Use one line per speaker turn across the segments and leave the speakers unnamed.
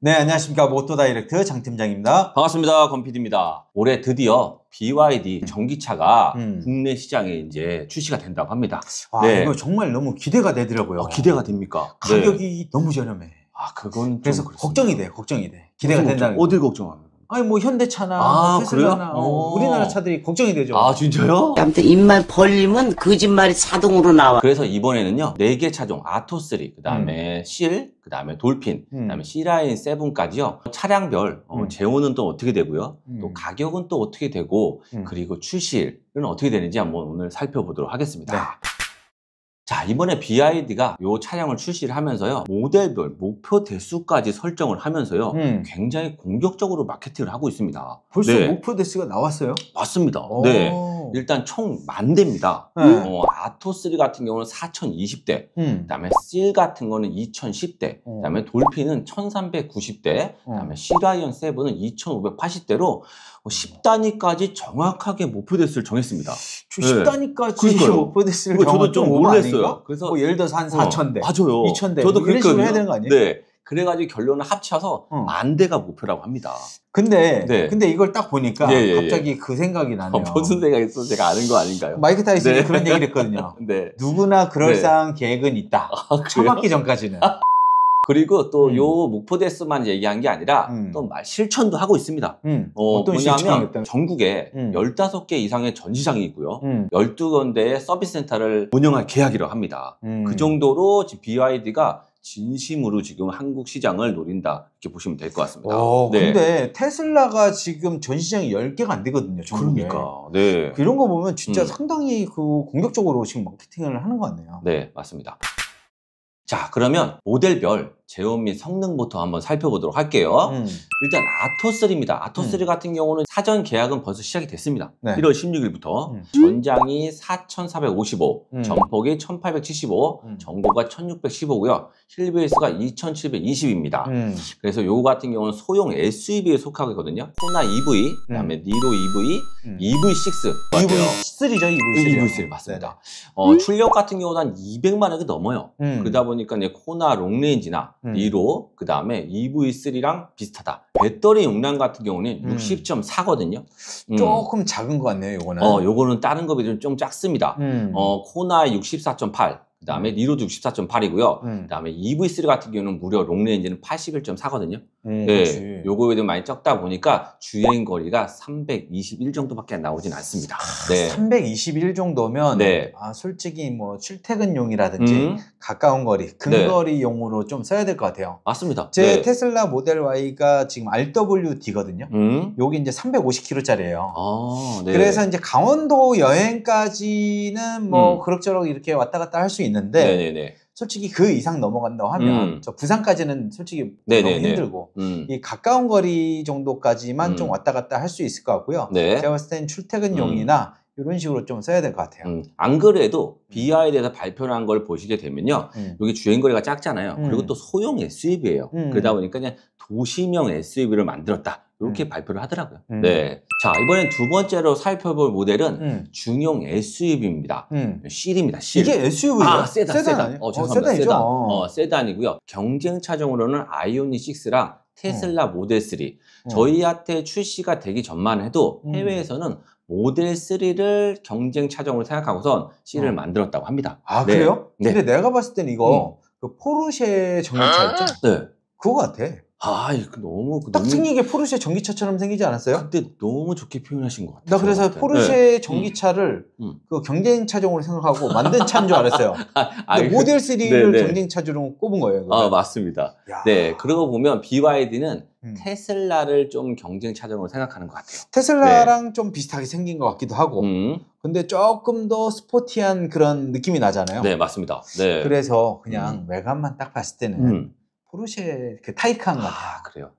네, 안녕하십니까. 모토다이렉트 장 팀장입니다.
반갑습니다. 건PD입니다. 올해 드디어 BYD 전기차가 국내 시장에 이제 출시가 된다고 합니다.
네. 이거 정말 너무 기대가 되더라고요.
기대가 됩니까?
가격이 너무 저렴해.
그건
그래서 걱정이 돼. 기대가 된다는
어딜 걱정합니까?
아니 뭐 현대차나 테슬라나 우리나라 차들이 걱정이 되죠.
진짜요?
아무튼 입만 벌리면 거짓말이 자동으로 나와.
그래서 이번에는요 4개 차종 아토3, 그 다음에 실, 그 다음에 돌핀, 그 다음에 C라인 7까지요 차량별 제온은 또 어떻게 되고요, 또 가격은 또 어떻게 되고, 그리고 출시일은 어떻게 되는지 한번 오늘 살펴보도록 하겠습니다.
네.
자, 이번에 BYD가 이 차량을 출시를 하면서요 모델별 목표 대수까지 설정을 하면서요 굉장히 공격적으로 마케팅을 하고 있습니다.
벌써 목표 대수가 나왔어요?
맞습니다. 네, 일단 총 10,000대입니다. 아토3 같은 경우는 4,020대, 그 다음에 실 같은 거는 2,010대, 그 다음에 돌핀은 1,390대, 그 다음에 C라이언 7은 2,580대로 10단위까지 정확하게 목표 대수를 정했습니다.
10단위까지 목표 대수를
저도 좀 놀랐어요.
그래서 뭐 예를 들어서 한 4,000대,
맞아요.
2,000대
저도
이런 식으로 해야 되는 거 아니에요?
네. 그래가지고 결론을 합쳐서 10,000대가 목표라고 합니다.
근데 이걸 딱 보니까 갑자기 그 생각이 나네요.
무슨 생각이 있어서 제가 아는 거 아닌가요?
마이크 타이슨이 그런 얘기를 했거든요. 누구나 그럴싸한 계획은 있다. 처맞기 전까지는.
그리고 또 요 목표 대수만 얘기한 게 아니라 또 실천도 하고 있습니다.
어떤
뭐냐면 전국에 15개 이상의 전시장이 있고요. 12군데의 서비스 센터를 운영할 계약이라고 합니다. 그 정도로 지금 BYD가 진심으로 지금 한국 시장을 노린다, 이렇게 보시면 될 것 같습니다.
근데 테슬라가 지금 전시장이 10개가 안 되거든요. 전국에.
그러니까.
이런 거 보면 진짜 상당히 공격적으로 지금 마케팅을 하는 것 같네요.
네, 맞습니다. 자, 그러면 모델별 제온 및 성능부터 한번 살펴보도록 할게요. 일단 아토3입니다. 아토3 같은 경우는 사전 계약은 벌써 시작이 됐습니다. 1월 16일부터. 전장이 4,455, 전폭이 1,875, 전고가 1,615고요. 힐베이스가 2,720입니다. 그래서 요거 같은 경우는 소형 SUV에 속하거든요. 코나 EV, 그 다음에 니로 EV, EV6.
EV3죠,
EV3 맞습니다. 출력 같은 경우는 한 200만원이 넘어요. 그러다 보니까 이제 코나 롱레인지나 니로, 그 다음에 EV3랑 비슷하다. 배터리 용량 같은 경우는 60.4거든요.
조금 작은 것 같네요, 요거는.
요거는 다른 거에 비해서 좀 작습니다. 코나 64.8. 그 다음에 니로도 64.8이고요. 그 다음에 EV3 같은 경우는 무려 롱레인지는 81.4거든요. 네, 요거에 좀 많이 적다 보니까 주행 거리가 321 정도밖에 나오진 않습니다.
321 정도면 솔직히 뭐 출퇴근용이라든지 가까운 거리, 근거리용으로 좀 써야 될 것 같아요.
맞습니다.
제 테슬라 모델 Y가 지금 RWD거든요. 여기 이제 350km짜리예요. 그래서 이제 강원도 여행까지는 뭐 그럭저럭 이렇게 왔다 갔다 할 수 있는데 솔직히 그 이상 넘어간다고 하면 저 부산까지는 솔직히 너무 힘들고 이 가까운 거리 정도까지만 좀 왔다 갔다 할 수 있을 것 같고요. 제가 봤을 땐 출퇴근용이나 이런 식으로 좀 써야 될 것 같아요.
안 그래도 BYD에서 발표를 한 걸 보시게 되면요, 여기 주행거리가 작잖아요. 그리고 또 소형 SUV예요. 그러다 보니까 그냥 도시명 SUV를 만들었다, 이렇게 발표를 하더라고요. 자, 이번엔 두 번째로 살펴볼 모델은 중형 SUV입니다. 실입니다. 실.
이게 SUV예요?
세단
아니에요?
세단이죠. 세단이고요. 경쟁 차종으로는 아이오닉 6랑 테슬라 모델 3. 저희한테 출시가 되기 전만 해도 해외에서는 모델 3를 경쟁 차종으로 생각하고선 C를 만들었다고 합니다.
그래요? 근데 내가 봤을 때는 이거 그 포르쉐 전기차 있죠? 그거 같아.
이거 너무
딱 생긴 게 포르쉐 전기차처럼 생기지 않았어요?
근데 너무 좋게 표현하신 것 같아요.
나 그래서 포르쉐 전기차를 그 경쟁 차종으로 생각하고 만든 차인 줄 알았어요. 근데 모델 3를 경쟁 차종으로 꼽은 거예요.
맞습니다. 그러고 보면 BYD는 테슬라를 좀 경쟁 차종으로 생각하는 것 같아요.
테슬라랑 좀 비슷하게 생긴 것 같기도 하고. 근데 조금 더 스포티한 그런 느낌이 나잖아요.
네, 맞습니다.
그래서 그냥 외관만 딱 봤을 때는 포르쉐 그 타이칸 같아요.
그래요.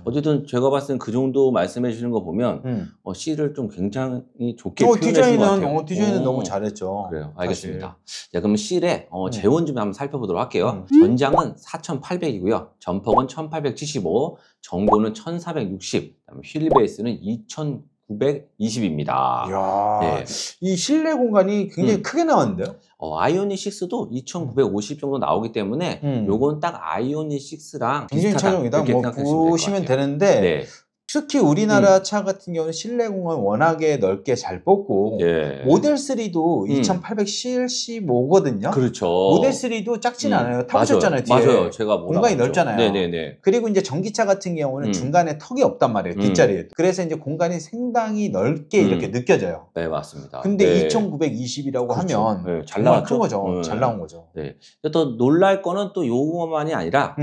어쨌든 제가 봤을 땐 그 정도 말씀해 주시는 거 보면 C를 좀 굉장히 좋게 표현하신 것 같아요.
디자인은 너무 잘했죠.
그래요. 알겠습니다. 자, 그럼 C의 재원 좀 한번 살펴보도록 할게요. 전장은 4,800이고요. 전폭은 1,875, 전고는 1,460, 그다음에 휠베이스는 2,900 2920입니다.
이야,
네.
이 실내 공간이 굉장히 크게 나왔는데요?
아이오닉 6도 2950 정도 나오기 때문에 요건 딱 아이오닉 6랑
굉장히 차종이다. 뭐 보시면 되는데
네.
특히 우리나라 차 같은 경우는 실내 공간 워낙에 넓게 잘 뽑고 모델 3도 2875거든요.
그렇죠.
모델 3도 작진 않아요. 타보셨잖아요. 뒤에.
맞아요. 제가
공간이 넓잖아요.
네네네.
그리고 이제 전기차 같은 경우는 중간에 턱이 없단 말이에요. 뒷자리에. 그래서 이제 공간이 상당히 넓게 이렇게 느껴져요.
네, 맞습니다.
근데 2920이라고
그렇죠.
하면
잘
정말
나왔죠?
큰 거죠. 잘 나온 거죠.
네. 더 놀랄 거는 또 요것만이 아니라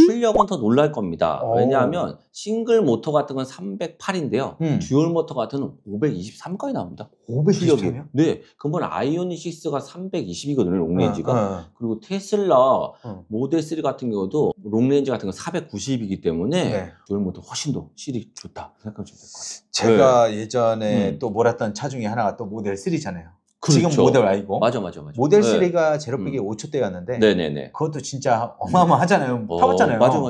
출력은 더 놀랄 겁니다. 왜냐하면 싱글 모터 같은 건 308인데요. 듀얼 모터 같은 건 523까지 나옵니다.
523이요?
네. 그건 아이오닉 6가 320이거든요. 롱레인지가. 그리고 테슬라 모델 3 같은 경우도 롱레인지 같은 건 490이기 때문에 듀얼 모터 훨씬 더 실이 좋다 생각하시면 될 것 같아요.
제가 예전에 또 몰았던 차 중에 하나가 또 모델 3잖아요.
그렇죠.
지금 모델 Y고.
맞아.
모델 3가 제로백이 5초대였는데
네네네.
그것도 진짜 어마어마하잖아요. 타봤잖아요.
맞아.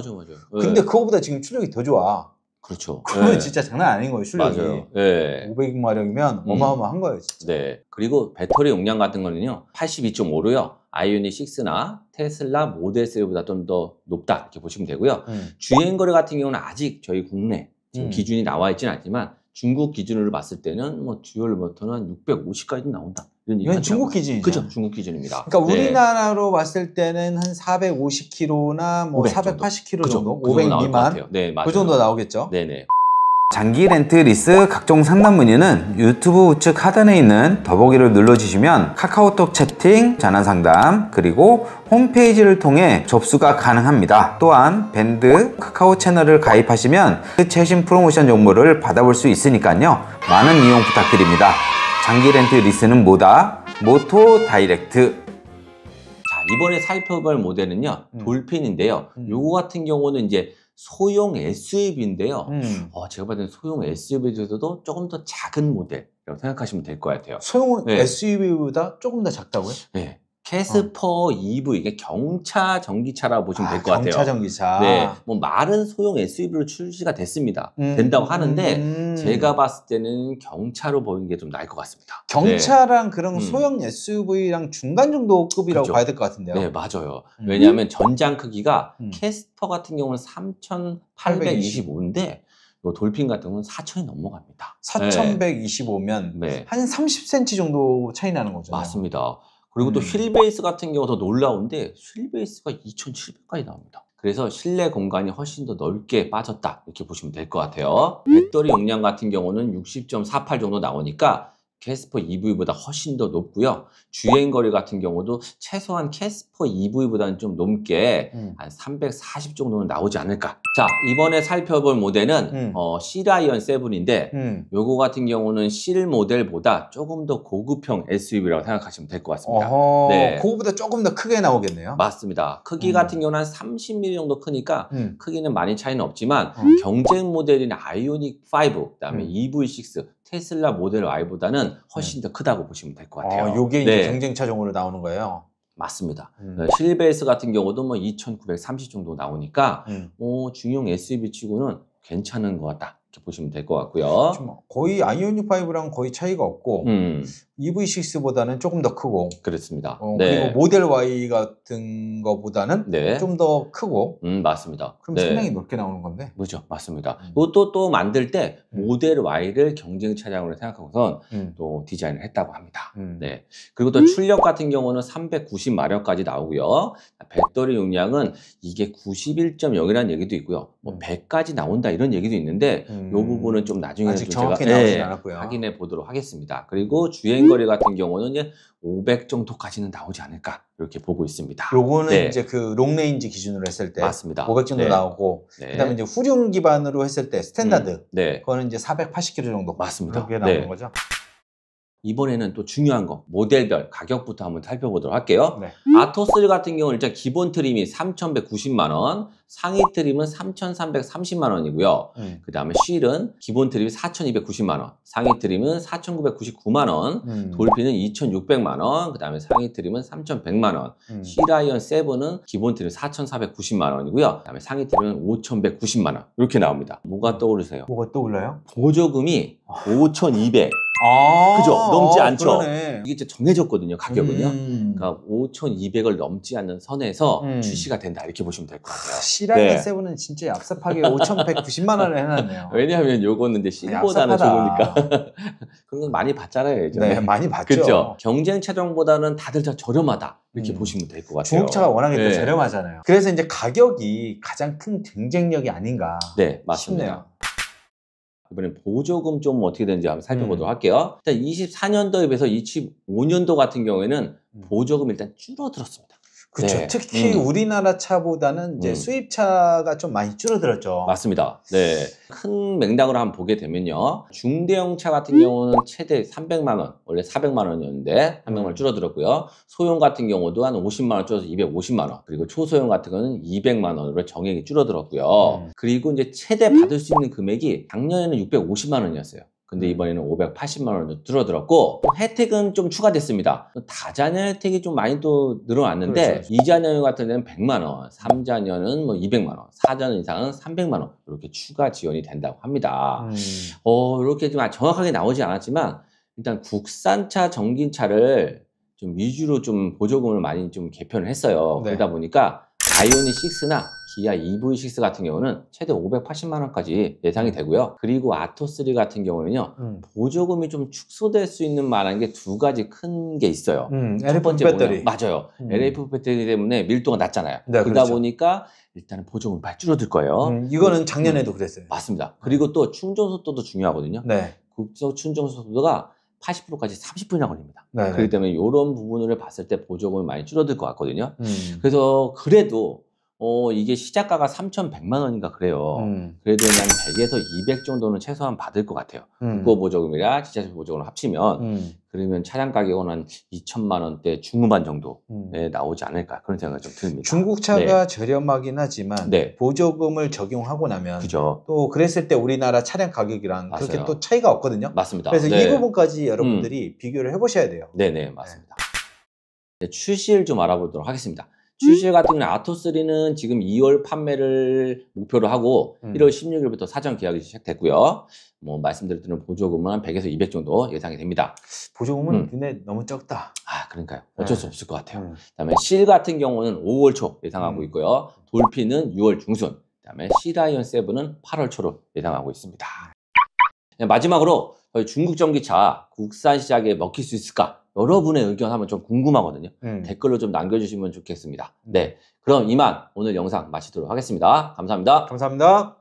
근데 그거보다 지금 출력이 더 좋아.
그렇죠.
그러면 진짜 장난 아닌 거예요, 출력이.
맞아요. 네.
500마력이면 어마어마한 거예요, 진짜.
네. 그리고 배터리 용량 같은 거는요, 82.5로요. 아이오닉 6나 테슬라 모델 3보다 좀 더 높다 이렇게 보시면 되고요. 주행거리 같은 경우는 아직 저희 국내 지금 기준이 나와 있지는 않지만 중국 기준으로 봤을 때는 뭐 듀얼 모터는 650까지 나온다.
이건 중국 기준이죠.
그죠, 중국 기준입니다.
그러니까 우리나라로 봤을 때는 한 450km나 뭐 480km 정도, 500 미만,
네, 맞아요.
그 정도 나오겠죠.
네네.
장기 렌트 리스 각종 상담 문의는 유튜브 우측 하단에 있는 더보기를 눌러주시면 카카오톡 채팅, 전화 상담, 그리고 홈페이지를 통해 접수가 가능합니다. 또한 밴드 카카오 채널을 가입하시면 최신 프로모션 정보를 받아볼 수 있으니까요. 많은 이용 부탁드립니다. 장기 렌트 리스는 뭐다? 모토 다이렉트.
자, 이번에 살펴볼 모델은요, 돌핀인데요. 요거 같은 경우는 이제 소형 SUV인데요. 제가 봤을 때 소형 SUV 중에서도 조금 더 작은 모델이라고 생각하시면 될 것 같아요.
소형 SUV보다 조금 더 작다고요?
네. 캐스퍼 EV, 이게 경차 전기차라고 보시면 될 것 같아요.
경차 전기차.
네. 뭐 말은 소형 SUV로 출시가 됐습니다. 된다고 하는데 제가 봤을 때는 경차로 보이는 게 좀 나을 것 같습니다.
경차랑 그런 소형 SUV랑 중간 정도 급이라고
그렇죠.
봐야 될 것 같은데요.
네, 맞아요. 왜냐하면 전장 크기가 캐스퍼 같은 경우는 3825인데 요 돌핀 같은 경우는 4000이 넘어갑니다.
4125면 한 30cm 정도 차이 나는 거죠.
맞습니다. 그리고 또 휠베이스 같은 경우 더 놀라운데 휠베이스가 2700까지 나옵니다. 그래서 실내 공간이 훨씬 더 넓게 빠졌다 이렇게 보시면 될 것 같아요. 배터리 용량 같은 경우는 60.48 정도 나오니까 캐스퍼 EV보다 훨씬 더 높고요. 주행거리 같은 경우도 최소한 캐스퍼 EV보다는 좀 넘게 한 340 정도는 나오지 않을까. 자, 이번에 살펴볼 모델은 시라이언 7인데 요거 같은 경우는 실 모델보다 조금 더 고급형 SUV라고 생각하시면 될 것 같습니다.
네. 그거보다 조금 더 크게 나오겠네요.
맞습니다. 크기 같은 경우는 한 30mm 정도 크니까 크기는 많이 차이는 없지만 경쟁 모델인 아이오닉 5, 그다음에 EV6, 테슬라 모델 Y보다는 훨씬 더 크다고 보시면 될 것 같아요.
요게 이제 경쟁차종으로 나오는 거예요?
맞습니다. 휠베이스 같은 경우도 뭐 2930 정도 나오니까 중형 SUV 치고는 괜찮은 것 같다. 이렇게 보시면 될 것 같고요.
거의 아이오닉 5랑 거의 차이가 없고 EV6보다는 조금 더 크고
그렇습니다.
그리고 모델 Y 같은 거보다는 좀 더 크고
맞습니다.
그럼 상당히 넓게 나오는 건데.
그렇죠. 맞습니다. 이것도 또 만들 때 모델 Y를 경쟁 차량으로 생각하고선 또 디자인을 했다고 합니다. 네. 그리고 또 출력 같은 경우는 390마력까지 나오고요. 배터리 용량은 이게 91.0이라는 얘기도 있고요. 뭐 100까지 나온다 이런 얘기도 있는데 이 부분은 좀 나중에
아직 정확히 나오진 않았고요.
확인해 보도록 하겠습니다. 그리고 주행거리 같은 경우는 이제 500 정도까지는 나오지 않을까 이렇게 보고 있습니다.
요거는 이제 그 롱레인지 기준으로 했을 때
맞습니다.
500 정도 나오고 그다음에 이제 후륜 기반으로 했을 때 스탠다드 그거는 이제 480km 정도
맞습니다.
그렇게 나오는 거죠.
이번에는 또 중요한 거 모델별 가격부터 한번 살펴보도록 할게요.
네.
아토3 같은 경우는 일단 기본 트림이 3,190만 원, 상위 트림은 3,330만 원이고요. 그 다음에 휠은 기본 트림이 4,290만 원, 상위 트림은 4,999만 원, 돌핀은 2,600만 원, 그 다음에 상위 트림은 3,100만 원, 휠아이언 7은 기본 트림 4,490만 원이고요. 그 다음에 상위 트림은 5,190만 원 이렇게 나옵니다. 뭐가 떠오르세요?
뭐가 떠올라요?
보조금이 5,200. 그죠? 넘지 않죠? 그러네. 이게 이제 정해졌거든요, 가격은요. 그러니까 5,200을 넘지 않는 선에서 출시가 된다, 이렇게 보시면 될 것 같아요.
휠아이언 7은 진짜 얍삽하게 5,190만 원을 해놨네요.
왜냐하면 요거는 이제 휠보다는 좋으니까. 그런 건 많이 봤잖아요, 예전에.
네, 많이 봤죠.
그렇죠. 경쟁 차종보다는 다들 다 저렴하다, 이렇게 보시면 될 것 같아요.
중국차가 워낙에 또 저렴하잖아요. 그래서 이제 가격이 가장 큰 경쟁력이 아닌가.
네, 맞습니다.
싶네요.
이번엔 보조금 좀 어떻게 되는지 한번 살펴보도록 할게요. 일단 24년도에 비해서 25년도 같은 경우에는 보조금이 일단 줄어들었습니다.
그렇죠. 네. 특히 우리나라 차보다는 이제 수입차가 좀 많이 줄어들었죠.
맞습니다. 네. 큰 맥락으로 한번 보게 되면요. 중대형 차 같은 경우는 최대 300만 원, 원래 400만 원이었는데 300만 원 줄어들었고요. 소형 같은 경우도 한 50만 원 줄어서 250만 원. 그리고 초소형 같은 거는 200만 원으로 정액이 줄어들었고요. 그리고 이제 최대 받을 수 있는 금액이 작년에는 650만 원이었어요. 근데 이번에는 580만 원으로 줄어들었고, 또 혜택은 좀 추가됐습니다. 다자녀 혜택이 좀 많이 또 늘어났는데, 그렇죠. 2자녀 같은 데는 100만 원, 3자녀는 뭐 200만 원, 4자녀 이상은 300만 원 이렇게 추가 지원이 된다고 합니다. 이렇게 좀 정확하게 나오지 않았지만 일단 국산차 전기차를 좀 위주로 좀 보조금을 많이 좀 개편을 했어요. 네. 그러다 보니까 아이오닉 6나 기아 EV6 같은 경우는 최대 580만 원까지 예상이 되고요. 그리고 아토3 같은 경우는요. 보조금이 좀 축소될 수 있는 만한 게 두 가지 큰 게 있어요.
LFP 배터리.
맞아요. LFP 배터리 때문에 밀도가 낮잖아요. 네, 그러다
그렇죠.
보니까 일단은 보조금이 많이 줄어들 거예요.
이거는 작년에도 그랬어요.
맞습니다. 그리고 또 충전 속도도 중요하거든요.
네.
국속 충전 속도가 80%까지 30분이나 걸립니다.
네네.
그렇기 때문에 이런 부분을 봤을 때 보조금이 많이 줄어들 것 같거든요. 그래서 그래도 이게 시작가가 3,100만 원인가 그래요. 그래도 한 100에서 200 정도는 최소한 받을 것 같아요. 국고 보조금이랑 지자체 보조금을 합치면 그러면 차량 가격은 한 2천만 원대 중후반 정도에 나오지 않을까 그런 생각이 좀 듭니다.
중국차가 저렴하긴 하지만 보조금을 적용하고 나면
그죠.
또 그랬을 때 우리나라 차량 가격이랑
맞아요.
그렇게 또 차이가 없거든요.
맞습니다.
그래서 이 부분까지 여러분들이 비교를 해보셔야 돼요.
네네, 맞습니다. 출시를 좀 알아보도록 하겠습니다. 출시 같은 경우는 아토3는 지금 2월 판매를 목표로 하고 1월 16일부터 사전 계약이 시작됐고요. 뭐 말씀드렸던 보조금은 한 100에서 200 정도 예상이 됩니다.
보조금은 근데 너무 적다.
그러니까요. 어쩔 수 없을 것 같아요. 그다음에 실 같은 경우는 5월 초 예상하고 있고요. 돌핀은 6월 중순, 그다음에 휠아이언 7은 8월 초로 예상하고 있습니다. 마지막으로 저희 중국 전기차 국산 시장에 먹힐 수 있을까? 여러분의 의견 한번 좀 궁금하거든요. 댓글로 좀 남겨주시면 좋겠습니다. 네, 그럼 이만 오늘 영상 마치도록 하겠습니다. 감사합니다.
감사합니다.